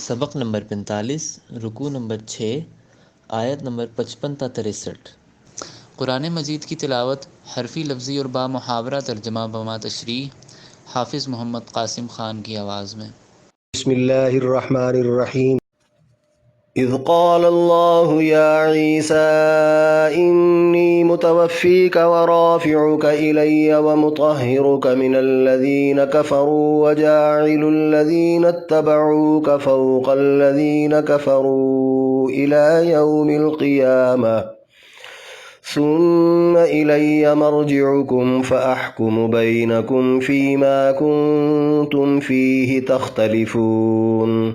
سبق نمبر 45، رکوع نمبر 6، آیت نمبر 55 تا 63۔ قرآن مجید کی تلاوت حرفی لفظی اور با محاورہ ترجمہ بما تشریح حافظ محمد قاسم خان کی آواز میں۔ بسم اللہ الرحمن الرحیم۔ اذ قال اللہ یا عیسیٰ انی متوفیک ورافعک الی ومطہرک من الذین کفروا وجاعل الذین اتبعوک فوق الذین کفروا الی یوم القیامہ ثم الی مرجعکم فاحکم بینکم فیما کنتم فیہ تختلفون۔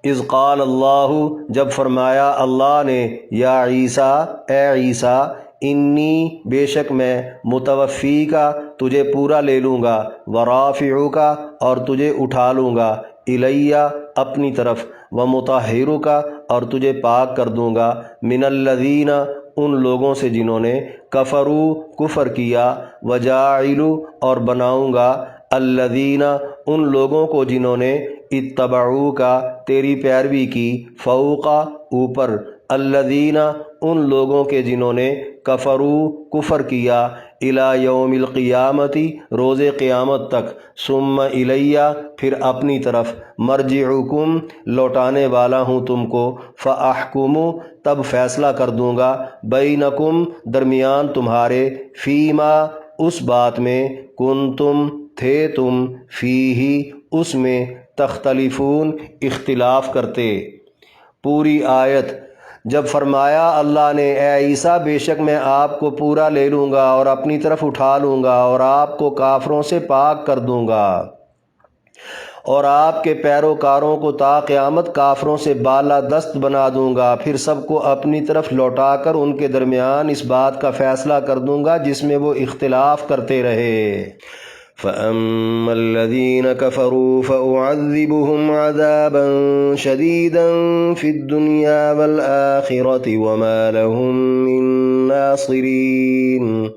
اذ قال اللہ، جب فرمایا اللہ نے، یا عیسیٰ، اے عیسیٰ، انی، بے شک میں، متوفی کا، تجھے پورا لے لوں گا، ورافعو کا، اور تجھے اٹھا لوں گا، الیہ، اپنی طرف، ومطہرو کا، اور تجھے پاک کر دوں گا، من الذین، ان لوگوں سے جنہوں نے کفرو، کفر کیا، وجاعلو، اور بناؤں گا، الذین، ان لوگوں کو جنہوں نے اتبعو کا، تیری پیروی کی، فوقا، اوپر، الذین، ان لوگوں کے جنہوں نے کفرو، کفر کیا، الی یوم القیامتی، روز قیامت تک، ثم الیہ، پھر اپنی طرف، مرجعکم، لوٹانے والا ہوں تم کو، فاحکم، تب فیصلہ کر دوں گا، بینکم، درمیان تمہارے، فیما، اس بات میں، کنتم، تھے تم، فیہ، اس میں، تختلفون، اختلاف کرتے۔ پوری آیت۔ جب فرمایا اللہ نے، اے عیسیٰ، بے شک میں آپ کو پورا لے لوں گا اور اپنی طرف اٹھا لوں گا اور آپ کو کافروں سے پاک کر دوں گا اور آپ کے پیروکاروں کو تا قیامت کافروں سے بالا دست بنا دوں گا، پھر سب کو اپنی طرف لوٹا کر ان کے درمیان اس بات کا فیصلہ کر دوں گا جس میں وہ اختلاف کرتے رہے۔ فَأَمَّا الَّذِينَ كَفَرُوا فَأُعَذِّبُهُمْ عَذَابًا شَدِيدًا فِي الدُّنْيَا وَالْآخِرَةِ وَمَا لَهُم مِّن نَّاصِرِينَ۔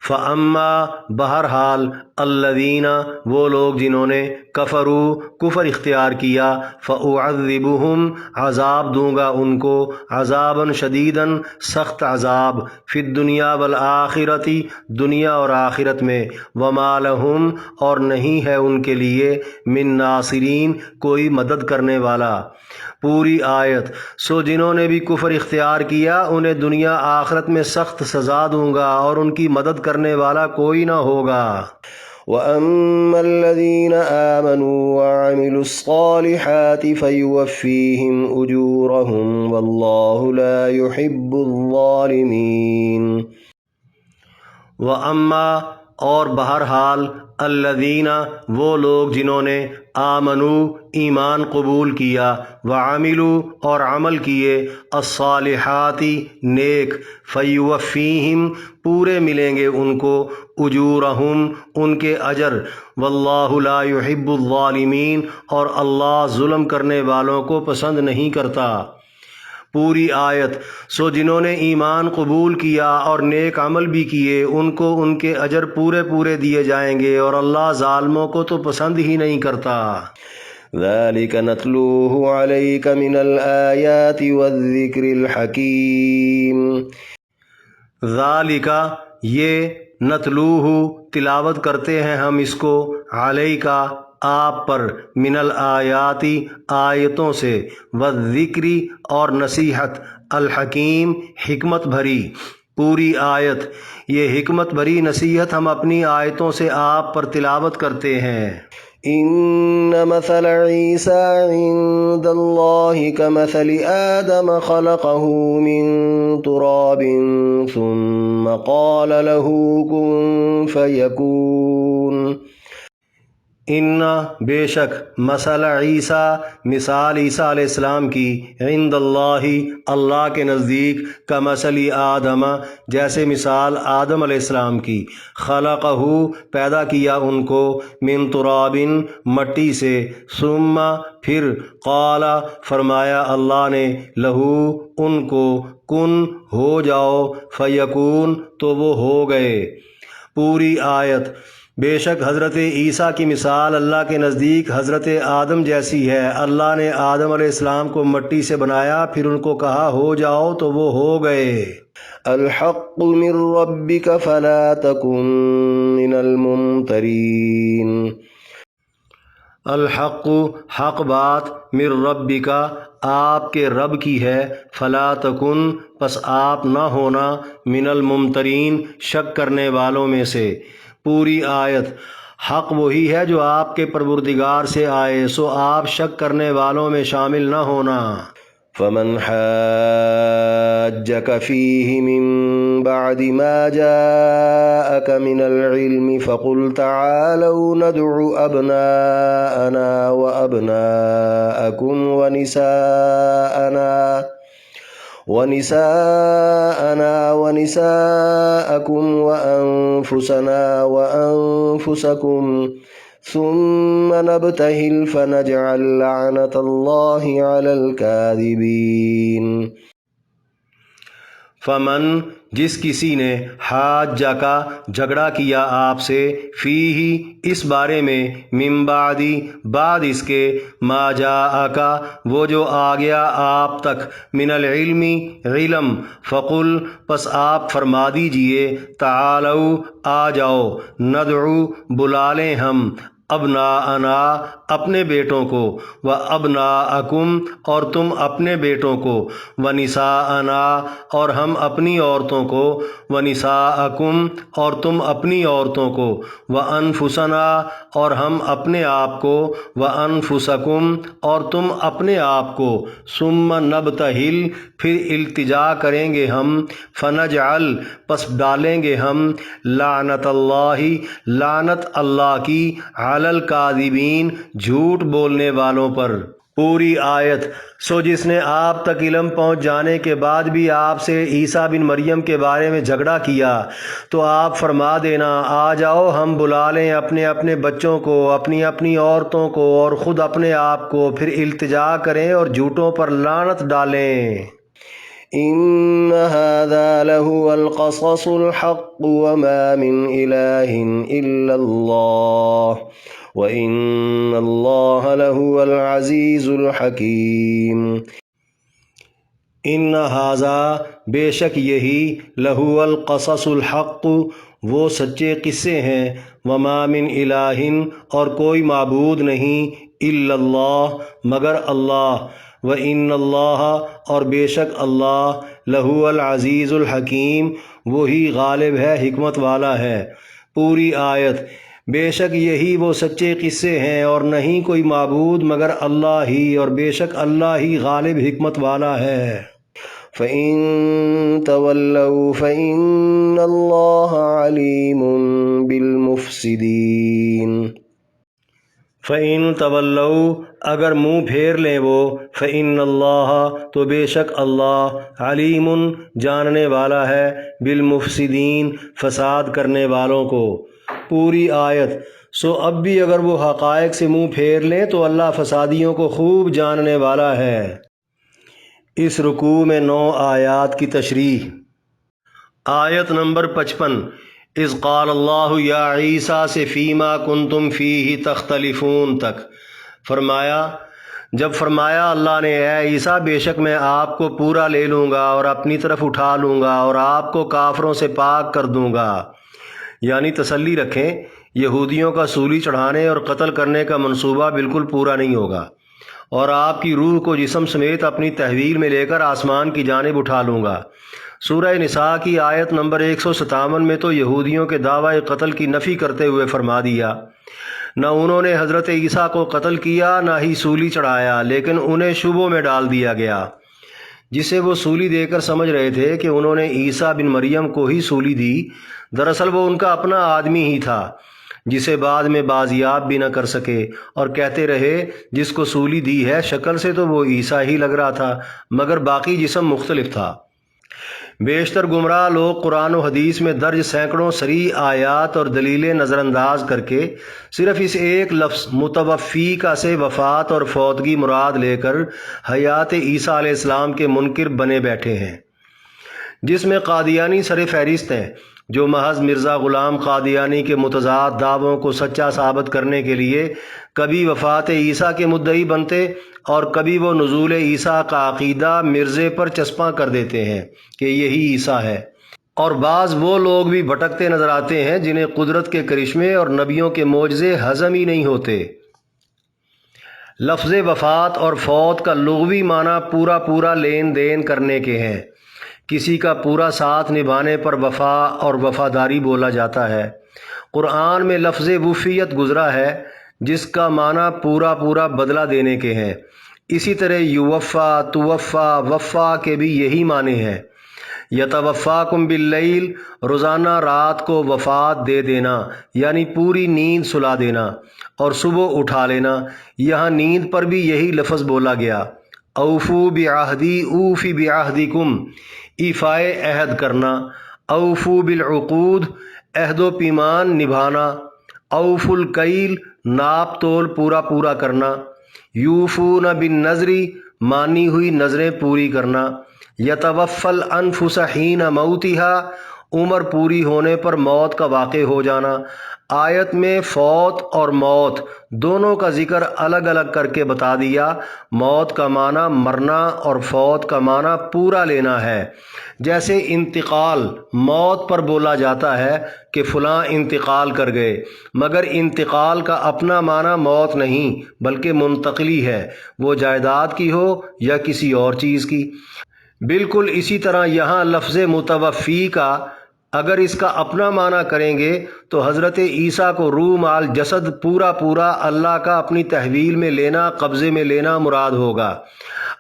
فَأَمَّا، بہرحال، الَّذِينَ، وہ لوگ جنہوں نے کفروا، کفر اختیار کیا، فَأُعَذِّبُهُمْ، عذاب دوں گا ان کو، عذابًا شدیداً، سخت عذاب، فی الدنیا والآخرتی، دنیا اور آخرت میں، وما لہم، اور نہیں ہے ان کے لیے، من ناصرین، کوئی مدد کرنے والا۔ پوری آیت۔ سو جنہوں نے بھی کفر اختیار کیا انہیں دنیا آخرت میں سخت سزا دوں گا اور ان کی مدد کرنے والا کوئی نہ ہوگا۔ وَأَمَّا الَّذِينَ آمَنُوا وَعَمِلُوا الصَّالِحَاتِ فَيُوَفِّيهِمْ أُجُورَهُمْ وَاللَّهُ لَا يُحِبُّ الظَّالِمِينَ۔ وَأَمَّا، اور بہرحال، الذین، وہ لوگ جنہوں نے آمنوا، ایمان قبول کیا، وعملوا، اور عمل کیے، الصالحات، نیک، فیوفیہم، پورے ملیں گے ان کو، اجورہم، ان کے اجر، واللہ لا یحب الظالمین، اور اللہ ظلم کرنے والوں کو پسند نہیں کرتا۔ پوری آیت۔ سو جنہوں نے ایمان قبول کیا اور نیک عمل بھی کیے ان کو ان کے اجر پورے پورے دیے جائیں گے اور اللہ ظالموں کو تو پسند ہی نہیں کرتا۔ ذَلِكَ نَتْلُوهُ عَلَيْكَ مِنَ الْآيَاتِ وَالذِّكْرِ الْحَكِيمِ۔ ذَلِكَ، یہ، نتلوہ، تلاوت کرتے ہیں ہم اس کو، علیک، آپ پر، من الآیات، آیتوں سے، والذکر، اور نصیحت، الحکیم، حکمت بھری۔ پوری آیت۔ یہ حکمت بھری نصیحت ہم اپنی آیتوں سے آپ پر تلاوت کرتے ہیں۔ ان مثل عیسیٰ عند اللہ کمثل آدم خلقہ من تراب ثم قال له کن فیکون۔ ان، بے شک، مثل عیسیٰ، مثال عیسیٰ علیہ السلام کی، عند اللہ، اللہ کے نزدیک، کمثل آدم، جیسے مثال آدم علیہ السلام کی، خلقہ، پیدا کیا ان کو، من تراب، مٹی سے، ثم، پھر، قال، فرمایا اللہ نے، لہو، ان کو، کن، ہو جاؤ، فیکون، تو وہ ہو گئے۔ پوری آیت۔ بے شک حضرت عیسیٰ کی مثال اللہ کے نزدیک حضرت آدم جیسی ہے۔ اللہ نے آدم علیہ السلام کو مٹی سے بنایا، پھر ان کو کہا ہو جاؤ تو وہ ہو گئے۔ الحق من ربک فلا تکن من الممترین۔ الحق حق بات، من ربک آپ کے رب کی ہے، فلا تکن پس آپ نہ ہونا، من الممترین شک کرنے والوں میں سے۔ پوری آیت۔ حق وہی ہے جو آپ کے پروردگار سے آئے، سو آپ شک کرنے والوں میں شامل نہ ہونا۔ فمن حاجك فيه من بعد ما جاءك من العلم فقل تعالوا ندع أبناءنا وأبناءكم ونساءكم وأنفسنا وأنفسكم ثم نبتهل فنجعل لعنة الله على الكاذبين۔ فمن جس کسی نے حاجہ کا جھگڑا کیا آپ سے، فیہ اس بارے میں، من بعدی بعد اس کے، ما جاءکا وہ جو آ گیا آپ تک، من العلم علم، فقل پس آپ فرما دیجئے، تعالوا آ جاؤ، ندعو بلا لیں ہم، ابناءنا اپنے بیٹوں کو، و ابناءکم اور تم اپنے بیٹوں کو، و نساءنا اور ہم اپنی عورتوں کو، و نساءکم اور تم اپنی عورتوں کو، و انفسنا اور ہم اپنے آپ کو، و انفسکم اور تم اپنے آپ کو، ثم نبتہل پھر التجا کریں گے ہم، فنجعل پس ڈالیں گے ہم، لعنت اللہ لعنت اللہ کی، علی الکاذبین جھوٹ بولنے والوں پر۔ پوری آیت۔ سو جس نے آپ تک علم پہنچ جانے کے بعد بھی آپ سے عیسیٰ بن مریم کے بارے میں جھگڑا کیا، تو آپ فرما دینا آ جاؤ ہم بلا لیں اپنے اپنے بچوں کو، اپنی اپنی عورتوں کو اور خود اپنے آپ کو، پھر التجا کریں اور جھوٹوں پر لعنت ڈالیں۔ ان هذا لهو القصص الحق وما من اله الا الله وان الله لهو العزيز الحكيم۔ ان هذا بے شک یہی، لہو القصص الحق وہ سچے قصے ہیں، وما من الہ اور کوئی معبود نہیں، الا اللہ مگر اللہ، وان اللہ اور بے شک اللہ، لہو العزیز الحکیم وہی غالب ہے حکمت والا ہے۔ پوری آیت۔ بے شک یہی وہ سچے قصے ہیں اور نہیں کوئی معبود مگر اللہ ہی، اور بے شک اللہ ہی غالب حکمت والا ہے۔ فَإِن تَوَلَّوْا فَإِنَّ اللَّهَ عَلِيمٌ بِالْمُفْسِدِينَ۔ فَإِن تَوَلَّوْا اگر منہ پھیر لیں وہ، فَإِنَّ اللَّهَ تو بے شک اللہ، علیم جاننے والا ہے، بالمفسدین فساد کرنے والوں کو۔ پوری آیت۔ سو اب بھی اگر وہ حقائق سے منہ پھیر لیں تو اللہ فسادیوں کو خوب جاننے والا ہے۔ اس رکوع میں 9 آیات کی تشریح۔ آیت نمبر 55 اذ قال اللہ یا عیسیٰ سے فیما کنتم فیہ تختلفون تک جب فرمایا اللہ نے اے عیسیٰ بے شک میں آپ کو پورا لے لوں گا اور اپنی طرف اٹھا لوں گا اور آپ کو کافروں سے پاک کر دوں گا۔ یعنی تسلی رکھیں، یہودیوں کا سولی چڑھانے اور قتل کرنے کا منصوبہ بالکل پورا نہیں ہوگا، اور آپ کی روح کو جسم سمیت اپنی تحویل میں لے کر آسمان کی جانب اٹھا لوں گا۔ سورہ نساء کی آیت نمبر 157 میں تو یہودیوں کے دعوی قتل کی نفی کرتے ہوئے فرما دیا، نہ انہوں نے حضرت عیسیٰ کو قتل کیا نہ ہی سولی چڑھایا، لیکن انہیں شبوں میں ڈال دیا گیا، جسے وہ سولی دے کر سمجھ رہے تھے کہ انہوں نے عیسیٰ بن مریم کو ہی سولی دی، دراصل وہ ان کا اپنا آدمی ہی تھا، جسے بعد میں بازیاب بھی نہ کر سکے، اور کہتے رہے جس کو سولی دی ہے شکل سے تو وہ عیسیٰ ہی لگ رہا تھا، مگر باقی جسم مختلف تھا۔ بیشتر گمراہ لوگ قرآن و حدیث میں درج سینکڑوں صریح آیات اور دلیلیں نظر انداز کر کے صرف اس ایک لفظ متوفی کا سے وفات اور فوتگی مراد لے کر حیات عیسیٰ علیہ السلام کے منکر بنے بیٹھے ہیں، جس میں قادیانی سر فہرست ہیں۔ جو محض مرزا غلام قادیانی کے متضاد دعووں کو سچا ثابت کرنے کے لیے کبھی وفات عیسیٰ کے مدعی بنتے اور کبھی وہ نزول عیسیٰ کا عقیدہ مرزے پر چسپاں کر دیتے ہیں کہ یہی عیسیٰ ہے۔ اور بعض وہ لوگ بھی بھٹکتے نظر آتے ہیں جنہیں قدرت کے کرشمے اور نبیوں کے معجزے ہضم ہی نہیں ہوتے۔ لفظ وفات اور فوت کا لغوی معنی پورا پورا لین دین کرنے کے ہیں۔ کسی کا پورا ساتھ نبھانے پر وفا اور وفاداری بولا جاتا ہے۔ قرآن میں لفظ وفیت گزرا ہے جس کا معنی پورا پورا بدلہ دینے کے ہیں۔ اسی طرح یوفا، توفا، وفا کے بھی یہی معنی ہیں۔ یتوفاکم باللیل، روزانہ رات کو وفات دے دینا یعنی پوری نیند سلا دینا اور صبح اٹھا لینا۔ یہاں نیند پر بھی یہی لفظ بولا گیا۔ اوفو بعہدی اوفی بعہدکم، ایفائے عہد کرنا۔ اوفو بالعقود، عہد و پیمان نبھانا۔ اوف الکیل، ناپ تول پورا پورا کرنا۔ یوفون بالنذر، مانی ہوئی نذریں پوری کرنا۔ یتوفی الانفس حین موتها، عمر پوری ہونے پر موت کا واقع ہو جانا۔ آیت میں فوت اور موت دونوں کا ذکر الگ الگ کر کے بتا دیا۔ موت کا معنی مرنا اور فوت کا معنی پورا لینا ہے۔ جیسے انتقال موت پر بولا جاتا ہے کہ فلاں انتقال کر گئے، مگر انتقال کا اپنا معنی موت نہیں بلکہ منتقلی ہے، وہ جائیداد کی ہو یا کسی اور چیز کی۔ بالکل اسی طرح یہاں لفظ متوفی کا اگر اس کا اپنا معنی کریں گے تو حضرت عیسیٰ کو روح مال جسد پورا پورا اللہ کا اپنی تحویل میں لینا، قبضے میں لینا مراد ہوگا۔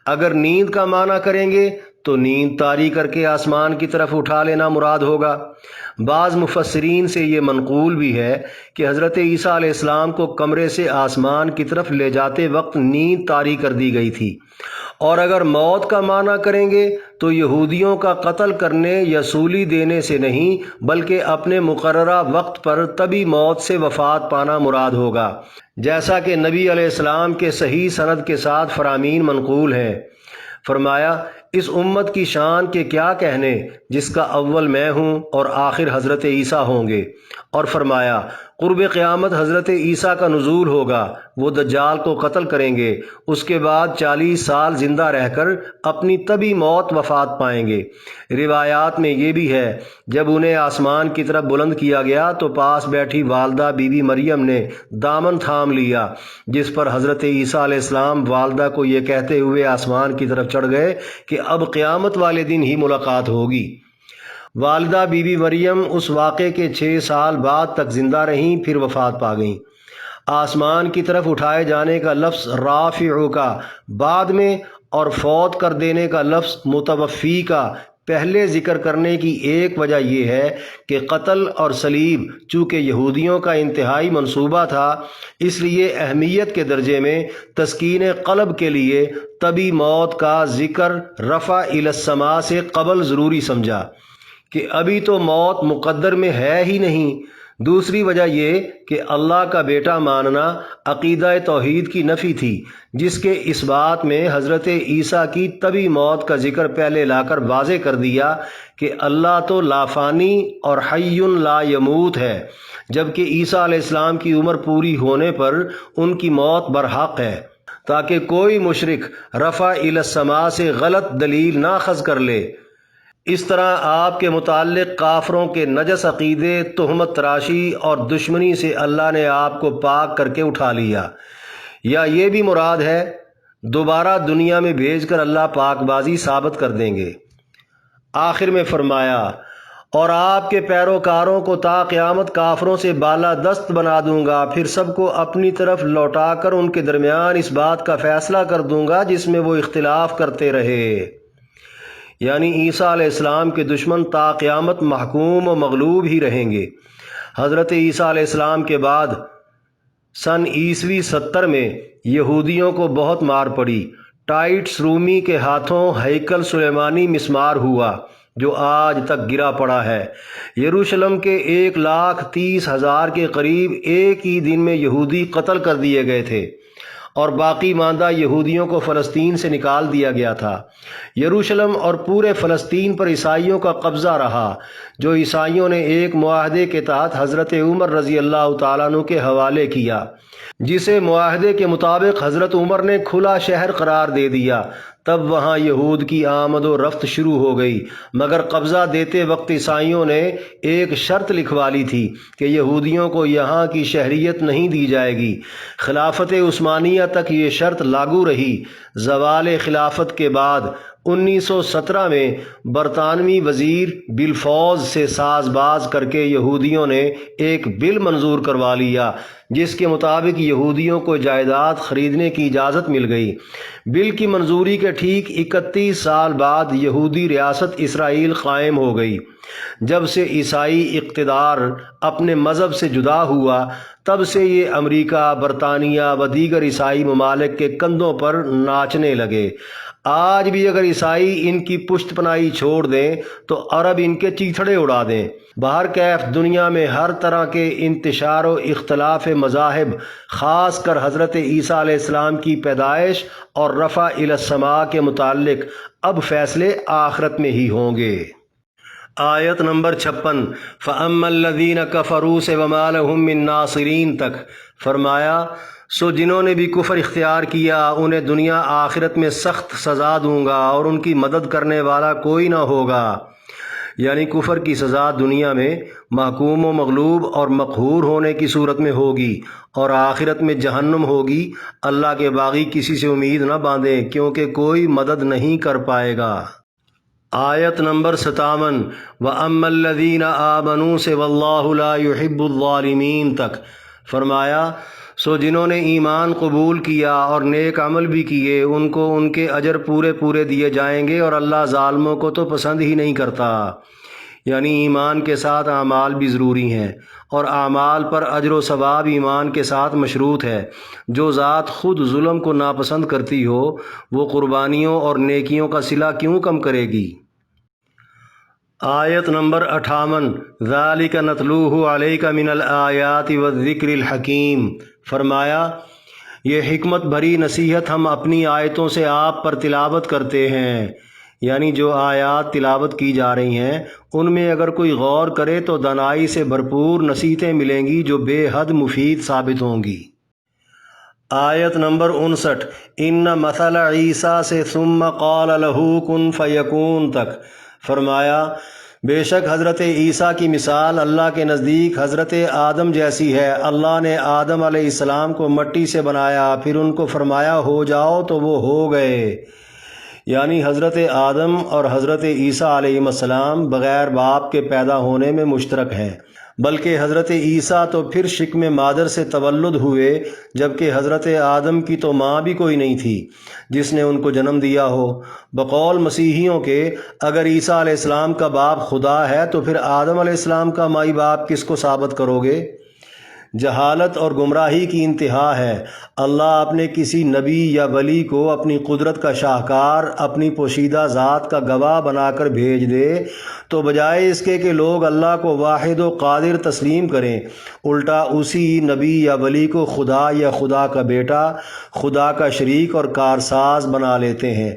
اگر نیند کا معنی کریں گے تو نیند طاری کر کے آسمان کی طرف اٹھا لینا مراد ہوگا۔ بعض مفسرین سے یہ منقول بھی ہے کہ حضرت عیسیٰ علیہ السلام کو کمرے سے آسمان کی طرف لے جاتے وقت نیند طاری کر دی گئی تھی۔ اور اگر موت کا معنی کریں گے تو یہودیوں کا قتل کرنے یا سولی دینے سے نہیں بلکہ اپنے مقررہ وقت پر طبی موت سے وفات پانا مراد ہوگا، جیسا کہ نبی علیہ السلام کے صحیح سند کے ساتھ فرامین منقول ہیں۔ فرمایا، اس امت کی شان کے کیا کہنے جس کا اول میں ہوں اور آخر حضرت عیسیٰ ہوں گے۔ اور فرمایا، قرب قیامت حضرت عیسیٰ کا نزول ہوگا، وہ دجال کو قتل کریں گے، اس کے بعد 40 سال زندہ رہ کر اپنی طبی موت وفات پائیں گے۔ روایات میں یہ بھی ہے، جب انہیں آسمان کی طرف بلند کیا گیا تو پاس بیٹھی والدہ بی بی مریم نے دامن تھام لیا، جس پر حضرت عیسیٰ علیہ السلام والدہ کو یہ کہتے ہوئے آسمان کی طرف چڑھ گئے کہ اب قیامت والے دن ہی ملاقات ہوگی۔ والدہ بی بی مریم اس واقعے کے 6 سال بعد تک زندہ رہیں، پھر وفات پا گئیں۔ آسمان کی طرف اٹھائے جانے کا لفظ رافع کا بعد میں اور فوت کر دینے کا لفظ متوفی کا پہلے ذکر کرنے کی ایک وجہ یہ ہے کہ قتل اور صلیب چونکہ یہودیوں کا انتہائی منصوبہ تھا، اس لیے اہمیت کے درجے میں تسکین قلب کے لیے طبی موت کا ذکر رفع الی السماء سے قبل ضروری سمجھا کہ ابھی تو موت مقدر میں ہے ہی نہیں۔ دوسری وجہ یہ کہ اللہ کا بیٹا ماننا عقیدہ توحید کی نفی تھی، جس کے اس بات میں حضرت عیسیٰ کی طبی موت کا ذکر پہلے لا کر واضح کر دیا کہ اللہ تو لا فانی اور حی لا یموت ہے، جبکہ عیسیٰ علیہ السلام کی عمر پوری ہونے پر ان کی موت برحق ہے، تاکہ کوئی مشرک رفع الی السماء سے غلط دلیل نہ اخذ کر لے۔ اس طرح آپ کے متعلق کافروں کے نجس عقیدے، تہمت تراشی اور دشمنی سے اللہ نے آپ کو پاک کر کے اٹھا لیا، یا یہ بھی مراد ہے دوبارہ دنیا میں بھیج کر اللہ پاک بازی ثابت کر دیں گے۔ آخر میں فرمایا، اور آپ کے پیروکاروں کو تا قیامت کافروں سے بالا دست بنا دوں گا، پھر سب کو اپنی طرف لوٹا کر ان کے درمیان اس بات کا فیصلہ کر دوں گا جس میں وہ اختلاف کرتے رہے۔ یعنی عیسیٰ علیہ السلام کے دشمن تا قیامت محکوم و مغلوب ہی رہیں گے۔ حضرت عیسیٰ علیہ السلام کے بعد سن عیسوی 70 میں یہودیوں کو بہت مار پڑی۔ ٹائٹس رومی کے ہاتھوں ہیکل سلیمانی مسمار ہوا جو آج تک گرا پڑا ہے۔ یروشلم کے 1,30,000 کے قریب ایک ہی دن میں یہودی قتل کر دیے گئے تھے، اور باقی ماندہ یہودیوں کو فلسطین سے نکال دیا گیا تھا۔ یروشلم اور پورے فلسطین پر عیسائیوں کا قبضہ رہا، جو عیسائیوں نے ایک معاہدے کے تحت حضرت عمر رضی اللہ تعالیٰ عنہ کے حوالے کیا، جسے معاہدے کے مطابق حضرت عمر نے کھلا شہر قرار دے دیا۔ تب وہاں یہود کی آمد و رفت شروع ہو گئی، مگر قبضہ دیتے وقت عیسائیوں نے ایک شرط لکھوا لی تھی کہ یہودیوں کو یہاں کی شہریت نہیں دی جائے گی۔ خلافت عثمانیہ تک یہ شرط لاگو رہی۔ زوال خلافت کے بعد 1917 میں برطانوی وزیر بلفوز سے ساز باز کر کے یہودیوں نے ایک بل منظور کروا لیا، جس کے مطابق یہودیوں کو جائیداد خریدنے کی اجازت مل گئی۔ بل کی منظوری کے ٹھیک 31 سال بعد یہودی ریاست اسرائیل قائم ہو گئی۔ جب سے عیسائی اقتدار اپنے مذہب سے جدا ہوا، تب سے یہ امریکہ، برطانیہ و دیگر عیسائی ممالک کے کندھوں پر ناچنے لگے۔ آج بھی اگر عیسائی ان کی پشت پناہی چھوڑ دیں تو عرب ان کے چیتھڑے اڑا دیں۔ بہرکیف دنیا میں ہر طرح کے انتشار و اختلاف مذاہب، خاص کر حضرت عیسیٰ علیہ السلام کی پیدائش اور رفع الی السماء کے متعلق اب فیصلے آخرت میں ہی ہوں گے۔ آیت نمبر 56 فَأَمَّا الَّذِينَ كَفَرُوا سے وَمَا لَهُم مِّن نَاصِرِينَ تک فرمایا، سو جنہوں نے بھی کفر اختیار کیا انہیں دنیا آخرت میں سخت سزا دوں گا اور ان کی مدد کرنے والا کوئی نہ ہوگا۔ یعنی کفر کی سزا دنیا میں محکوم و مغلوب اور مقہور ہونے کی صورت میں ہوگی، اور آخرت میں جہنم ہوگی۔ اللہ کے باغی کسی سے امید نہ باندھیں، کیونکہ کوئی مدد نہیں کر پائے گا۔ آیت نمبر 57 وَأَمَّا الَّذِينَ آمَنُوا سے وَاللَّهُ لَا يُحِبُّ الظَّالِمِينَ تک فرمایا، سو جنہوں نے ایمان قبول کیا اور نیک عمل بھی کیے ان کو ان کے اجر پورے پورے دیے جائیں گے، اور اللہ ظالموں کو تو پسند ہی نہیں کرتا۔ یعنی ایمان کے ساتھ اعمال بھی ضروری ہیں، اور اعمال پر اجر و ثواب ایمان کے ساتھ مشروط ہے۔ جو ذات خود ظلم کو ناپسند کرتی ہو، وہ قربانیوں اور نیکیوں کا صلہ کیوں کم کرے گی؟ آیت نمبر 58 ذَلِكَ نَتْلُوهُ عَلَيْكَ مِنَ الْآيَاتِ وَالذِّكْرِ الْحَكِيمِ فرمایا، یہ حکمت بھری نصیحت ہم اپنی آیتوں سے آپ پر تلاوت کرتے ہیں۔ یعنی جو آیات تلاوت کی جا رہی ہیں ان میں اگر کوئی غور کرے تو دانائی سے بھرپور نصیحتیں ملیں گی جو بے حد مفید ثابت ہوں گی۔ آیت نمبر 59 ان مثل عیسیٰ سے ثم قال له کن فیکون تک فرمایا، بے شک حضرت عیسیٰ کی مثال اللہ کے نزدیک حضرت آدم جیسی ہے۔ اللہ نے آدم علیہ السلام کو مٹی سے بنایا، پھر ان کو فرمایا ہو جاؤ تو وہ ہو گئے۔ یعنی حضرت آدم اور حضرت عیسیٰ علیہ السلام بغیر باپ کے پیدا ہونے میں مشترک ہیں، بلکہ حضرت عیسیٰ تو پھر شکم مادر سے تولد ہوئے، جبکہ حضرت آدم کی تو ماں بھی کوئی نہیں تھی جس نے ان کو جنم دیا ہو۔ بقول مسیحیوں کے اگر عیسیٰ علیہ السلام کا باپ خدا ہے تو پھر آدم علیہ السلام کا مائی باپ کس کو ثابت کرو گے؟ جہالت اور گمراہی کی انتہا ہے۔ اللہ اپنے کسی نبی یا ولی کو اپنی قدرت کا شاہکار، اپنی پوشیدہ ذات کا گواہ بنا کر بھیج دے تو بجائے اس کے کہ لوگ اللہ کو واحد و قادر تسلیم کریں، الٹا اسی نبی یا ولی کو خدا یا خدا کا بیٹا، خدا کا شریک اور کارساز بنا لیتے ہیں۔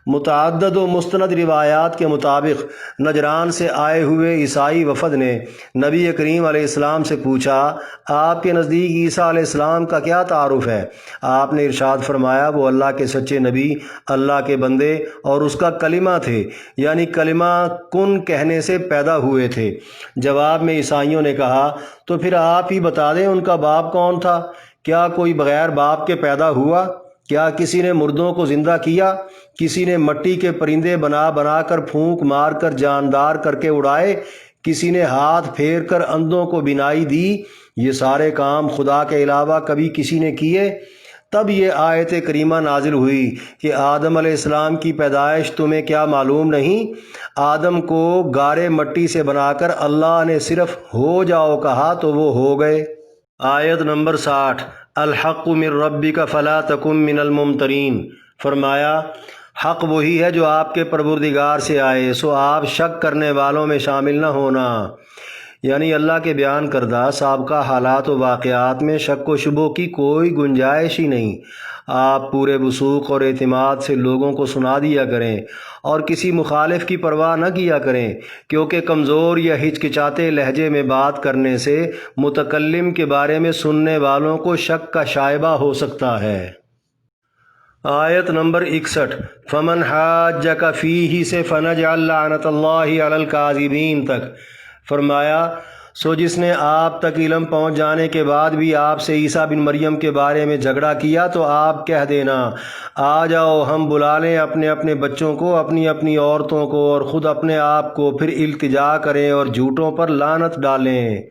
متعدد و مستند روایات کے مطابق نجران سے آئے ہوئے عیسائی وفد نے نبی کریم علیہ السلام سے پوچھا، آپ کے نزدیک عیسیٰ علیہ السلام کا کیا تعارف ہے؟ آپ نے ارشاد فرمایا، وہ اللہ کے سچے نبی، اللہ کے بندے اور اس کا کلمہ تھے، یعنی کلمہ کن کہنے سے پیدا ہوئے تھے۔ جواب میں عیسائیوں نے کہا، تو پھر آپ ہی بتا دیں ان کا باپ کون تھا؟ کیا کوئی بغیر باپ کے پیدا ہوا؟ کیا کسی نے مردوں کو زندہ کیا؟ کسی نے مٹی کے پرندے بنا بنا کر پھونک مار کر جاندار کر کے اڑائے؟ کسی نے ہاتھ پھیر کر اندھوں کو بینائی دی؟ یہ سارے کام خدا کے علاوہ کبھی کسی نے کیے؟ تب یہ آیت کریمہ نازل ہوئی کہ آدم علیہ السلام کی پیدائش تمہیں کیا معلوم نہیں؟ آدم کو گارے مٹی سے بنا کر اللہ نے صرف ہو جاؤ کہا تو وہ ہو گئے۔ آیت نمبر 60 الحق من ربک فلا تکن من الممترین فرمایا، حق وہی ہے جو آپ کے پروردگار سے آئے، سو آپ شک کرنے والوں میں شامل نہ ہونا۔ یعنی اللہ کے بیان کردہ سابقہ حالات و واقعات میں شک و شبہ کی کوئی گنجائش ہی نہیں۔ آپ پورے وثوق اور اعتماد سے لوگوں کو سنا دیا کریں اور کسی مخالف کی پرواہ نہ کیا کریں، کیونکہ کمزور یا ہچکچاتے لہجے میں بات کرنے سے متکلم کے بارے میں سننے والوں کو شک کا شائبہ ہو سکتا ہے۔ آیت نمبر 61 فمن حاجک فیہ سے فنجعل لعنت اللہ علی الکاذبین تک فرمایا، سو جس نے آپ تک علم پہنچ جانے کے بعد بھی آپ سے عیسیٰ بن مریم کے بارے میں جھگڑا کیا تو آپ کہہ دینا، آ جاؤ ہم بلا لیں اپنے اپنے بچوں کو، اپنی اپنی عورتوں کو اور خود اپنے آپ کو، پھر التجا کریں اور جھوٹوں پر لعنت ڈالیں۔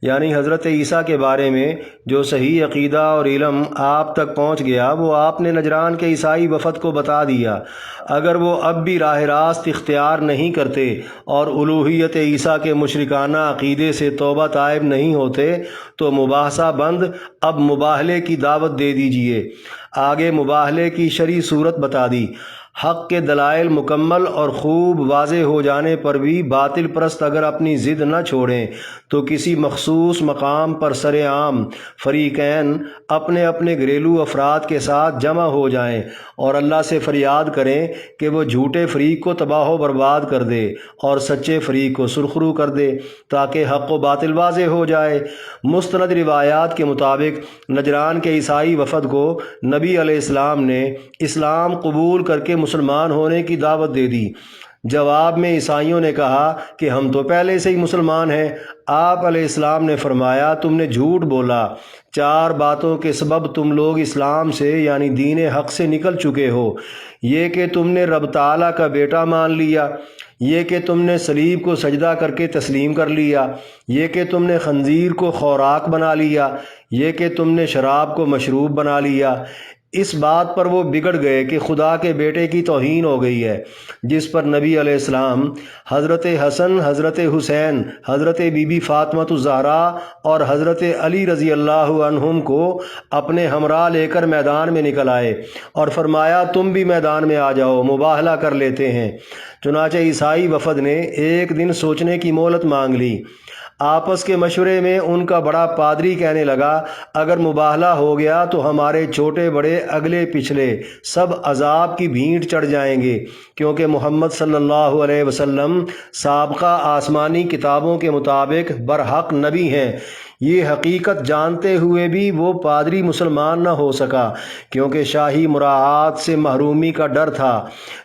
یعنی حضرت عیسیٰ کے بارے میں جو صحیح عقیدہ اور علم آپ تک پہنچ گیا وہ آپ نے نجران کے عیسائی وفد کو بتا دیا۔ اگر وہ اب بھی راہ راست اختیار نہیں کرتے اور الوہیت عیسیٰ کے مشرکانہ عقیدے سے توبہ طائب نہیں ہوتے تو مباحثہ بند، اب مباہلے کی دعوت دے دیجئے۔ آگے مباہلے کی شرعی صورت بتا دی۔ حق کے دلائل مکمل اور خوب واضح ہو جانے پر بھی باطل پرست اگر اپنی ضد نہ چھوڑیں تو کسی مخصوص مقام پر سر عام فریقین اپنے اپنے گھریلو افراد کے ساتھ جمع ہو جائیں اور اللہ سے فریاد کریں کہ وہ جھوٹے فریق کو تباہ و برباد کر دے اور سچے فریق کو سرخرو کر دے تاکہ حق و باطل واضح ہو جائے۔ مستند روایات کے مطابق نجران کے عیسائی وفد کو نبی علیہ السلام نے اسلام قبول کر کے مسلمان ہونے کی دعوت دے دی۔ جواب میں عیسائیوں نے کہا کہ ہم تو پہلے سے ہی مسلمان ہیں۔ آپ علیہ السلام نے فرمایا، تم نے جھوٹ بولا، 4 باتوں کے سبب تم لوگ اسلام سے یعنی دین حق سے نکل چکے ہو۔ یہ کہ تم نے رب تعالیٰ کا بیٹا مان لیا، یہ کہ تم نے صلیب کو سجدہ کر کے تسلیم کر لیا، یہ کہ تم نے خنزیر کو خوراک بنا لیا، یہ کہ تم نے شراب کو مشروب بنا لیا۔ اس بات پر وہ بگڑ گئے کہ خدا کے بیٹے کی توہین ہو گئی ہے، جس پر نبی علیہ السلام حضرت حسن، حضرت حسین، حضرت بی بی فاطمہ الزہرا اور حضرت علی رضی اللہ عنہم کو اپنے ہمراہ لے کر میدان میں نکل آئے اور فرمایا، تم بھی میدان میں آ جاؤ، مباہلہ کر لیتے ہیں۔ چنانچہ عیسائی وفد نے ایک دن سوچنے کی مہلت مانگ لی۔ آپس کے مشورے میں ان کا بڑا پادری کہنے لگا، اگر مباہلہ ہو گیا تو ہمارے چھوٹے بڑے اگلے پچھلے سب عذاب کی بھینٹ چڑھ جائیں گے، کیونکہ محمد صلی اللہ علیہ وسلم سابقہ آسمانی کتابوں کے مطابق برحق نبی ہیں۔ یہ حقیقت جانتے ہوئے بھی وہ پادری مسلمان نہ ہو سکا، کیونکہ شاہی مراعات سے محرومی کا ڈر تھا۔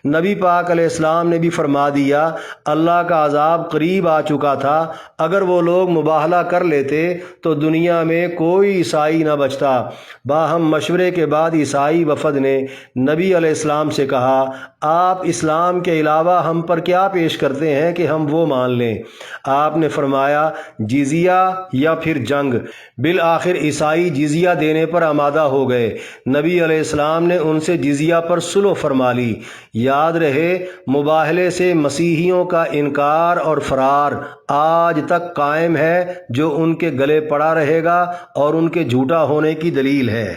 نبی پاک علیہ السلام نے بھی فرما دیا، اللہ کا عذاب قریب آ چکا تھا، اگر وہ لوگ مباہلہ کر لیتے تو دنیا میں کوئی عیسائی نہ بچتا۔ باہم مشورے کے بعد عیسائی وفد نے نبی علیہ السلام سے کہا، آپ اسلام کے علاوہ ہم پر کیا پیش کرتے ہیں کہ ہم وہ مان لیں؟ آپ نے فرمایا، جزیہ یا پھر جنگ۔ بالآخر عیسائی جزیہ دینے پر آمادہ ہو گئے۔ نبی علیہ السلام نے ان سے جزیہ پر صلح فرما لی۔ یاد رہے، مباہلے سے مسیحیوں کا انکار اور فرار آج تک قائم ہے، جو ان کے گلے پڑا رہے گا اور ان کے جھوٹا ہونے کی دلیل ہے۔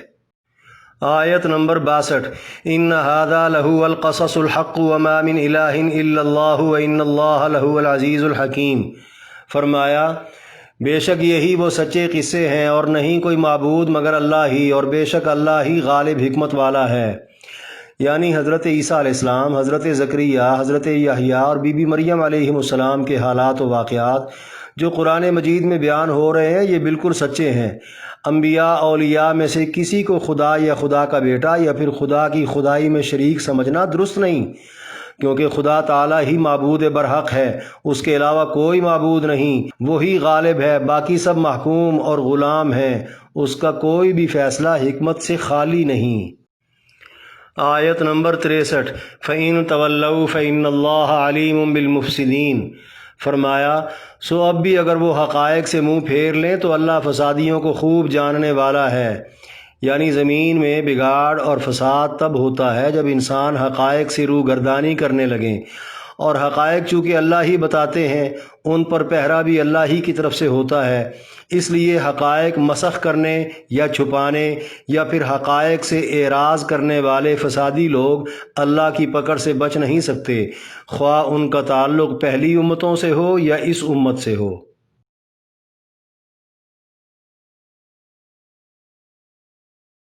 آیت نمبر 62 ان ھذا لہو القصص الحق وما من الہ الا اللہ وان اللہ لہو العزیز الحکیم۔ فرمایا، بے شک یہی وہ سچے قصے ہیں اور نہیں کوئی معبود مگر اللہ ہی، اور بے شک اللہ ہی غالب حکمت والا ہے۔ یعنی حضرت عیسیٰ علیہ السلام، حضرت زکریا، حضرت یحییٰ اور بی بی مریم علیہ السلام کے حالات و واقعات جو قرآن مجید میں بیان ہو رہے ہیں یہ بالکل سچے ہیں۔ انبیاء اولیاء میں سے کسی کو خدا یا خدا کا بیٹا یا پھر خدا کی خدائی میں شریک سمجھنا درست نہیں، کیونکہ خدا تعالیٰ ہی معبود برحق ہے، اس کے علاوہ کوئی معبود نہیں، وہی غالب ہے، باقی سب محکوم اور غلام ہیں، اس کا کوئی بھی فیصلہ حکمت سے خالی نہیں۔ آیت نمبر 63 فَإِن تَوَلَّوْا فَإِنَّ اللَّهَ عَلِيمٌ بِالْمُفْسِدِينَ۔ فرمایا، سو اب بھی اگر وہ حقائق سے منہ پھیر لیں تو اللہ فسادیوں کو خوب جاننے والا ہے۔ یعنی زمین میں بگاڑ اور فساد تب ہوتا ہے جب انسان حقائق سے روگردانی کرنے لگیں، اور حقائق چونکہ اللہ ہی بتاتے ہیں ان پر پہرا بھی اللہ ہی کی طرف سے ہوتا ہے۔ اس لیے حقائق مسخ کرنے یا چھپانے یا پھر حقائق سے اعراض کرنے والے فسادی لوگ اللہ کی پکڑ سے بچ نہیں سکتے، خواہ ان کا تعلق پہلی امتوں سے ہو یا اس امت سے ہو۔